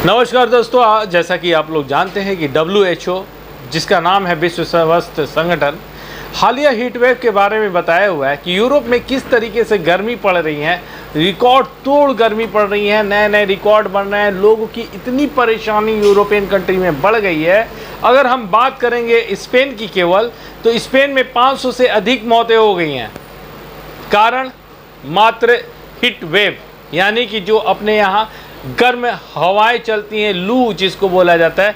नमस्कार दोस्तों, जैसा कि आप लोग जानते हैं कि WHO, जिसका नाम है विश्व स्वास्थ्य संगठन, हालिया हीट वेव के बारे में बताया हुआ है कि यूरोप में किस तरीके से गर्मी पड़ रही है। रिकॉर्ड तोड़ गर्मी पड़ रही है, नए नए रिकॉर्ड बन रहे हैं। लोगों की इतनी परेशानी यूरोपियन कंट्री में बढ़ गई है। अगर हम बात करेंगे स्पेन की केवल, तो स्पेन में 500 से अधिक मौतें हो गई हैं। कारण मात्र हीट वेव, यानी कि जो अपने यहाँ गर्म हवाएं चलती हैं, लू जिसको बोला जाता है,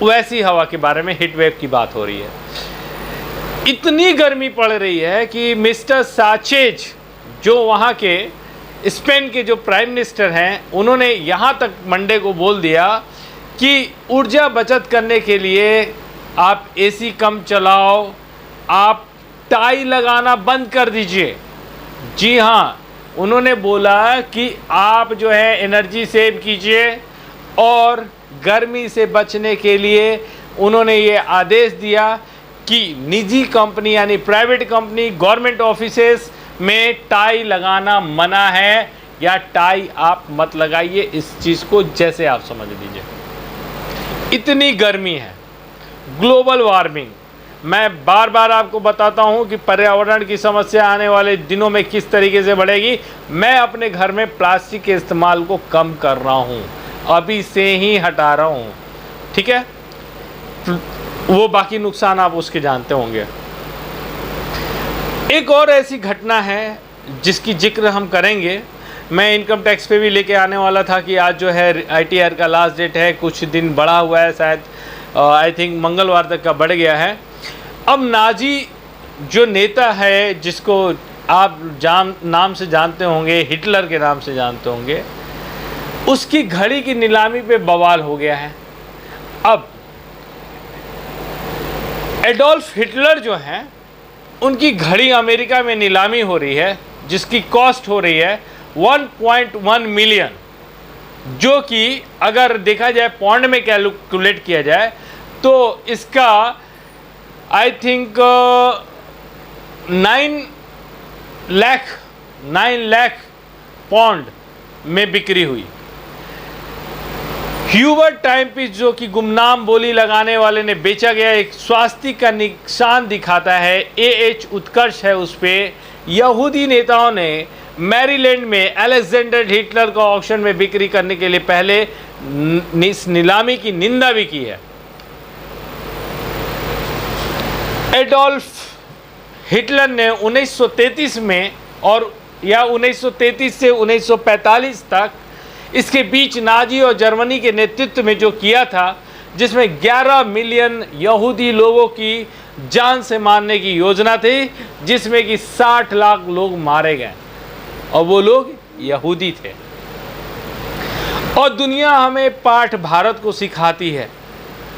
वैसी हवा के बारे में हीट वेव की बात हो रही है। इतनी गर्मी पड़ रही है कि मिस्टर साचेज, जो वहाँ के स्पेन के जो प्राइम मिनिस्टर हैं, उन्होंने यहाँ तक मंडे को बोल दिया कि ऊर्जा बचत करने के लिए आप एसी कम चलाओ, आप टाई लगाना बंद कर दीजिए। जी हाँ, उन्होंने बोला कि आप जो है एनर्जी सेव कीजिए, और गर्मी से बचने के लिए उन्होंने ये आदेश दिया कि निजी कंपनी यानी प्राइवेट कंपनी, गवर्नमेंट ऑफिसेस में टाई लगाना मना है, या टाई आप मत लगाइए। इस चीज़ को जैसे आप समझ लीजिए। इतनी गर्मी है, ग्लोबल वार्मिंग। मैं बार बार आपको बताता हूं कि पर्यावरण की समस्या आने वाले दिनों में किस तरीके से बढ़ेगी। मैं अपने घर में प्लास्टिक के इस्तेमाल को कम कर रहा हूं, अभी से ही हटा रहा हूं, ठीक है। वो बाकी नुकसान आप उसके जानते होंगे। एक और ऐसी घटना है जिसकी जिक्र हम करेंगे। मैं इनकम टैक्स पे भी लेके आने वाला था कि आज जो है ITR का लास्ट डेट है, कुछ दिन बढ़ा हुआ है, शायद आई थिंक मंगलवार तक का बढ़ गया है। अब नाजी जो नेता है, जिसको आप नाम से जानते होंगे, हिटलर के नाम से जानते होंगे, उसकी घड़ी की नीलामी पे बवाल हो गया है। अब एडोल्फ हिटलर जो हैं, उनकी घड़ी अमेरिका में नीलामी हो रही है, जिसकी कॉस्ट हो रही है 1.1 मिलियन, जो कि अगर देखा जाए पौंड में कैलकुलेट किया जाए तो इसका आई थिंक 9 लाख पौंड में बिक्री हुई। ह्यूबर्ट टाइमपीस, जो कि गुमनाम बोली लगाने वाले ने बेचा गया, एक स्वास्तिक का निशान दिखाता है, AH उत्कर्ष है उस पर। यहूदी नेताओं ने मैरीलैंड में अलेक्जेंडर हिटलर को ऑक्शन में बिक्री करने के लिए पहले इस नीलामी की निंदा भी की है। एडोल्फ हिटलर ने 1933 में, और या 1933 से 1945 तक, इसके बीच नाजी और जर्मनी के नेतृत्व में जो किया था, जिसमें 11 मिलियन यहूदी लोगों की जान से मारने की योजना थी, जिसमें कि 60 लाख लोग मारे गए, और वो लोग यहूदी थे। और दुनिया हमें पाठ भारत को सिखाती है,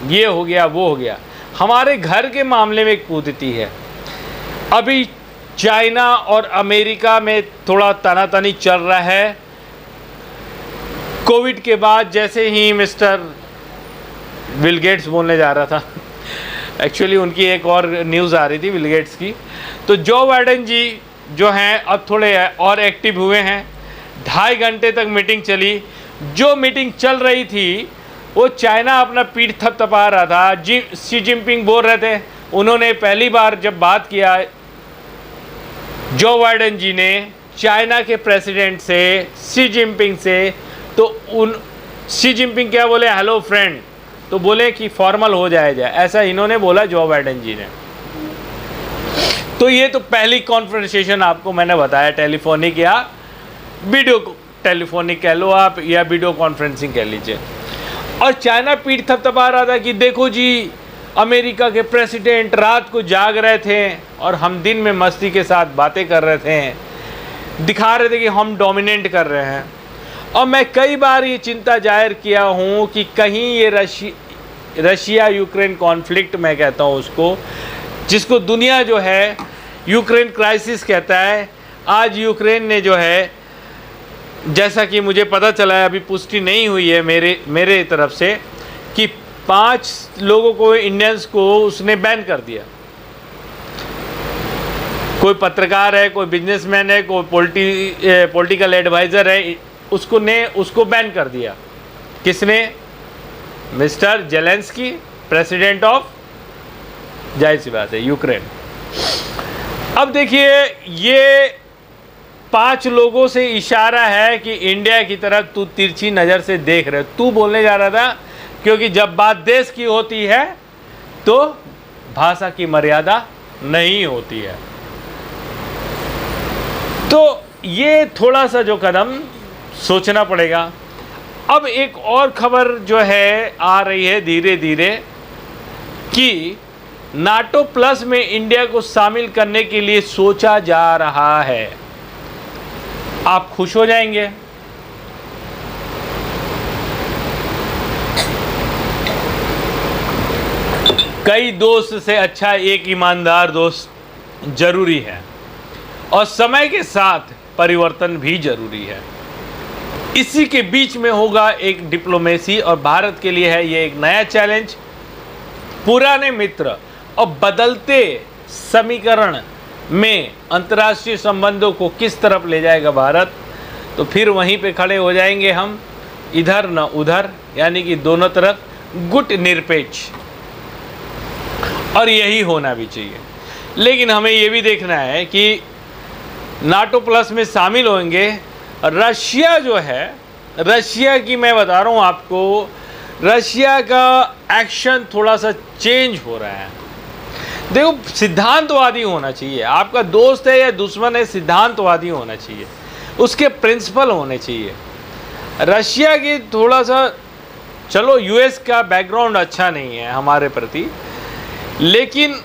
ये हो गया वो हो गया, हमारे घर के मामले में कूदती है। अभी चाइना और अमेरिका में थोड़ा तनातनी चल रहा है। कोविड के बाद जैसे ही मिस्टर बिल गेट्स बोलने जा रहा था, एक्चुअली उनकी एक और न्यूज़ आ रही थी बिल गेट्स की, तो जो बाइडेन जी जो हैं अब थोड़े और एक्टिव हुए हैं। 2.5 घंटे तक मीटिंग चली। जो मीटिंग चल रही थी वो चाइना अपना पीठ थपथपा रहा था। शी जिनपिंग बोल रहे थे, उन्होंने पहली बार जब बात किया जो बाइडेन जी ने चाइना के प्रेसिडेंट से, शी जिनपिंग से, तो शी जिनपिंग क्या बोले, हेलो फ्रेंड, तो बोले कि फॉर्मल हो जाए, ऐसा इन्होंने बोला जो बाइडेन जी ने। तो ये तो पहली कॉन्वर्सेशन आपको मैंने बताया, टेलीफोनिक या वीडियो टेलीफोनिक कह लो आप, या वीडियो कॉन्फ्रेंसिंग कह लीजिए। और चाइना पीठ थपथपा रहा था कि देखो जी, अमेरिका के प्रेसिडेंट रात को जाग रहे थे और हम दिन में मस्ती के साथ बातें कर रहे थे, दिखा रहे थे कि हम डोमिनेट कर रहे हैं। और मैं कई बार ये चिंता जाहिर किया हूँ कि कहीं ये रशिया यूक्रेन कॉन्फ्लिक्ट, मैं कहता हूँ उसको, जिसको दुनिया जो है यूक्रेन क्राइसिस कहता है। आज यूक्रेन ने जो है, जैसा कि मुझे पता चला है, अभी पुष्टि नहीं हुई है मेरे तरफ से, कि 5 लोगों को, इंडियंस को उसने बैन कर दिया। कोई पत्रकार है, कोई बिजनेसमैन है, कोई पॉलिटिकल एडवाइज़र है, उसको बैन कर दिया। किसने? मिस्टर जेलेंस्की, प्रेसिडेंट ऑफ, जाहिर सी बात है, यूक्रेन। अब देखिए, ये 5 लोगों से इशारा है कि इंडिया की तरफ तू तिरछी नज़र से देख रहे। तू बोलने जा रहा था, क्योंकि जब बात देश की होती है तो भाषा की मर्यादा नहीं होती है। तो ये थोड़ा सा जो कदम सोचना पड़ेगा। अब एक और खबर जो है आ रही है धीरे धीरे कि नाटो प्लस में इंडिया को शामिल करने के लिए सोचा जा रहा है। आप खुश हो जाएंगे। कई दोस्त से अच्छा एक ईमानदार दोस्त जरूरी है, और समय के साथ परिवर्तन भी जरूरी है। इसी के बीच में होगा एक डिप्लोमेसी, और भारत के लिए है ये एक नया चैलेंज। पुराने मित्र और बदलते समीकरण में अंतर्राष्ट्रीय संबंधों को किस तरफ ले जाएगा भारत, तो फिर वहीं पे खड़े हो जाएंगे हम, इधर न उधर, यानी कि दोनों तरफ गुट निरपेक्ष। और यही होना भी चाहिए। लेकिन हमें ये भी देखना है कि नाटो प्लस में शामिल होंगे। रशिया जो है, रशिया की मैं बता रहा हूँ आपको, रशिया का एक्शन थोड़ा सा चेंज हो रहा है। देखो, सिद्धांतवादी होना चाहिए। आपका दोस्त है या दुश्मन है, सिद्धांतवादी होना चाहिए, उसके प्रिंसिपल होने चाहिए। रशिया की थोड़ा सा, चलो यूएस का बैकग्राउंड अच्छा नहीं है हमारे प्रति, लेकिन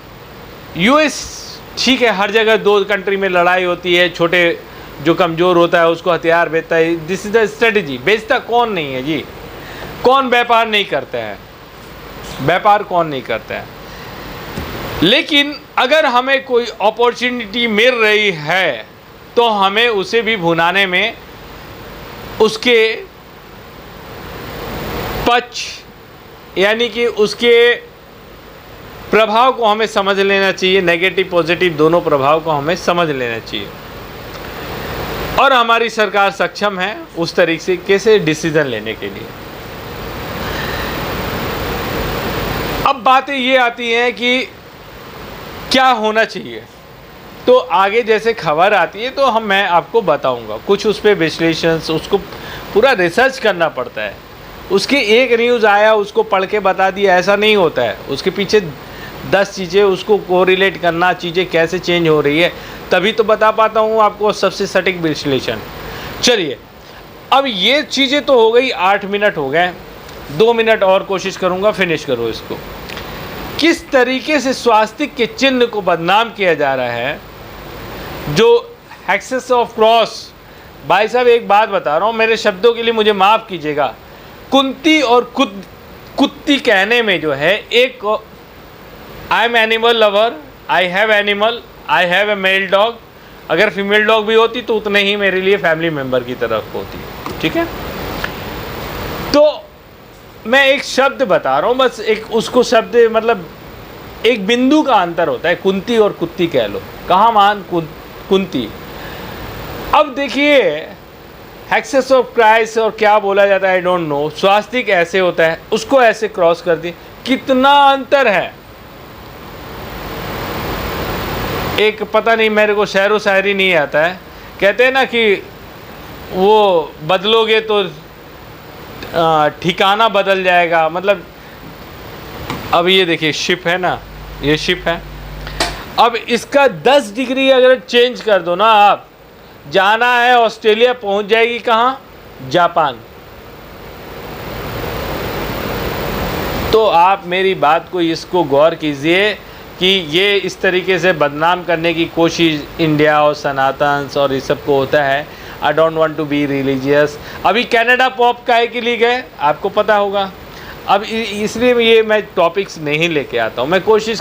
यूएस ठीक है, हर जगह 2 कंट्री में लड़ाई होती है, छोटे जो कमज़ोर होता है उसको हथियार बेचता है। This is the strategy. बेचता कौन नहीं है जी? कौन व्यापार नहीं करता है? व्यापार कौन नहीं करता है? लेकिन अगर हमें कोई अपॉर्चुनिटी मिल रही है तो हमें उसे भी भुनाने में, उसके पक्ष यानी कि उसके प्रभाव को हमें समझ लेना चाहिए। नेगेटिव पॉजिटिव दोनों प्रभाव को हमें समझ लेना चाहिए, और हमारी सरकार सक्षम है उस तरीके से डिसीजन लेने के लिए। अब बातें ये आती हैं कि क्या होना चाहिए। तो आगे जैसे खबर आती है तो मैं आपको बताऊंगा कुछ उस पर विश्लेषण, उसको पूरा रिसर्च करना पड़ता है। उसके एक न्यूज़ आया उसको पढ़ के बता दिया, ऐसा नहीं होता है। उसके पीछे 10 चीज़ें, उसको कोरिलेट करना, चीज़ें कैसे चेंज हो रही है, तभी तो बता पाता हूँ आपको सबसे सटीक विश्लेषण। चलिए, अब ये चीज़ें तो हो गई, 8 मिनट हो गए, 2 मिनट और कोशिश करूँगा, फिनिश करो इसको। किस तरीके से स्वास्तिक के चिन्ह को बदनाम किया जा रहा है, जो एक्सेस ऑफ क्रॉस। भाई साहब एक बात बता रहा हूँ, मेरे शब्दों के लिए मुझे माफ़ कीजिएगा। कुंती और कुत्ती कहने में जो है, एक I am animal lover, I have animal, I have a mail dog. अगर फीमेल डॉग भी होती तो उतने ही मेरे लिए फैमिली मेम्बर की तरफ होती, ठीक है। तो मैं एक शब्द बता रहा हूँ, बस एक उसको शब्द, मतलब एक बिंदु का अंतर होता है। कुंती और कुत्ती कह लो, कहाँ मान कुंती। अब देखिए, एक्सेस ऑफ क्राइस और क्या बोला जाता है, आई डोंट नो। स्वास्तिक ऐसे होता है, उसको ऐसे क्रॉस कर दी, कितना अंतर है। एक पता नहीं, मेरे को शेर व शायरी नहीं आता है, कहते हैं ना कि वो बदलोगे तो ठिकाना बदल जाएगा। मतलब अब ये देखिए शिप है ना, ये शिप है, अब इसका 10 डिग्री अगर चेंज कर दो ना, आप जाना है ऑस्ट्रेलिया, पहुंच जाएगी कहाँ? जापान। तो आप मेरी बात को, इसको गौर कीजिए कि ये इस तरीके से बदनाम करने की कोशिश इंडिया और सनातन और इस सब को होता है। I don't want to be religious. अभी कनाडा पॉप काहे के लिए गए आपको पता होगा। अब इसलिए ये मैं टॉपिक्स नहीं लेके आता हूँ, मैं कोशिश